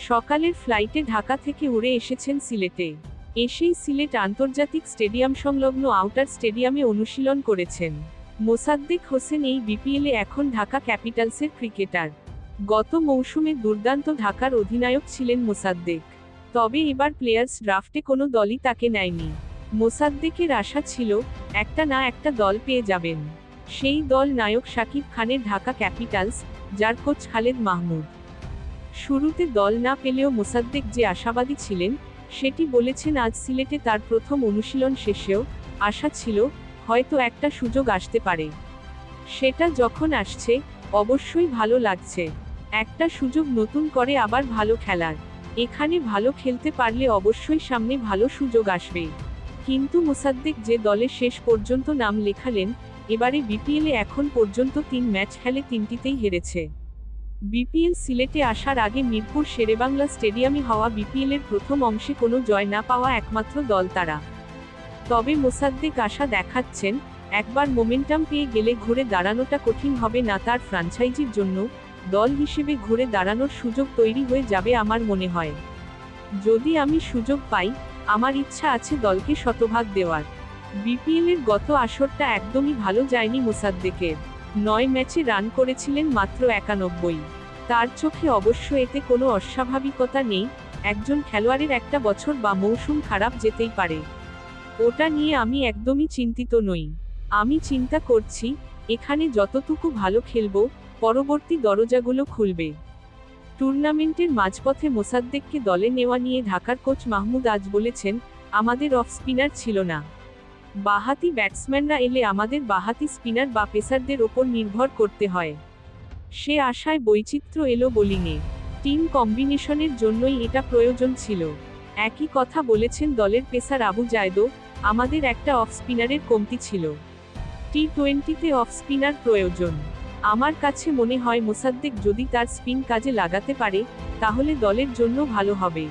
সকালের ফ্লাইটে ঢাকা থেকে উড়ে এসেছেন সিলেটে। এসেই সিলেট আন্তর্জাতিক স্টেডিয়াম সংলগ্ন আউটার স্টেডিয়ামে অনুশীলন করেছেন। মোসাদ্দেক হোসেন এই বিপিএলে এখন ঢাকা ক্যাপিটালসের ক্রিকেটার। গত মৌসুমে দুর্দান্ত ঢাকার অধিনায়ক ছিলেন মোসাদ্দেক। তবে এবার প্লেয়ার্স ড্রাফটে কোনো দলই তাকে নেয়নি। মোসাদ্দেকের আশা ছিল, একটা না একটা দল পেয়ে যাবেন। সেই দল নায়ক শাকিব খানের ঢাকা ক্যাপিটালস, যার কোচ খালেদ মাহমুদ। শুরুতে দল না পেলেও মোসাদ্দেক যে আশাবাদী ছিলেন, সেটি বলেছেন আজ সিলেটে তার প্রথম অনুশীলন শেষেও। আশা ছিল, হয়তো একটা সুযোগ আসতে পারে। সেটা যখন আসছে, অবশ্যই ভালো লাগছে। একটা সুযোগ নতুন করে আবার ভালো খেলার। এখানে ভালো খেলতে পারলে অবশ্যই সামনে ভালো সুযোগ আসবে। কিন্তু মোসাদ্দেক যে দলে শেষ পর্যন্ত নাম লেখালেন, এবারে বিপিএলে এখন পর্যন্ত 3 ম্যাচ খেলে 3টিতেই হেরেছে। বিপিএল সিলেটে আসার আগে মিরপুর শেরেবাংলা স্টেডিয়ামে হওয়া বিপিএলের প্রথম অংশে কোনো জয় না পাওয়া একমাত্র দল তারা। তবে মোসাদ্দেক আশা দেখাচ্ছেন, একবার মোমেন্টাম পেয়ে গেলে ঘুরে দাঁড়ানোটা কঠিন হবে না তার ফ্র্যাঞ্চাইজির জন্য। দল হিসেবে ঘুরে দাঁড়ানোর সুযোগ তৈরি হয়ে যাবে আমার মনে হয়। যদি আমি সুযোগ পাই, আমার ইচ্ছা আছে দলকে শতভাগ দেওয়ার। বিপিএলের গত আসরটা একদমই ভালো যায়নি মোসাদ্দেকের। 9 ম্যাচে রান করেছিলেন মাত্র 91। তার চোখে অবশ্য এতে কোনো অস্বাভাবিকতা নেই। একজন খেলোয়াড়ের একটা বছর বা মৌসুম খারাপ যেতেই পারে। ওটা নিয়ে আমি একদমই চিন্তিত নই। আমি চিন্তা করছি, এখানে যতটুকু ভালো খেলব, পরবর্তী দরজাগুলো খুলবে। টুর্নামেন্টের মাঝপথে মোসাদ্দেককে দলে নেওয়া নিয়ে ঢাকার কোচ মাহমুদ আজ বলেছেন, আমাদের অফ স্পিনার ছিল না। বাঁহাতি ব্যাটসম্যানরা এলে আমাদের বাঁহাতি স্পিনার বা পেসারদের ওপর নির্ভর করতে হয়। সে আশায় বৈচিত্র্য এলো বোলিংয়ে। টিম কম্বিনেশনের জন্যই এটা প্রয়োজন ছিল। একই কথা বলেছেন দলের পেসার আবু জায়দও, আমাদের একটা অফ স্পিনারের কমতি ছিল। টি-20তে অফ স্পিনার প্রয়োজন। আমার কাছে মনে হয় মোসাদ্দেক যদি তার স্পিন কাজে লাগাতে পারে, তাহলে দলের জন্য ভালো হবে।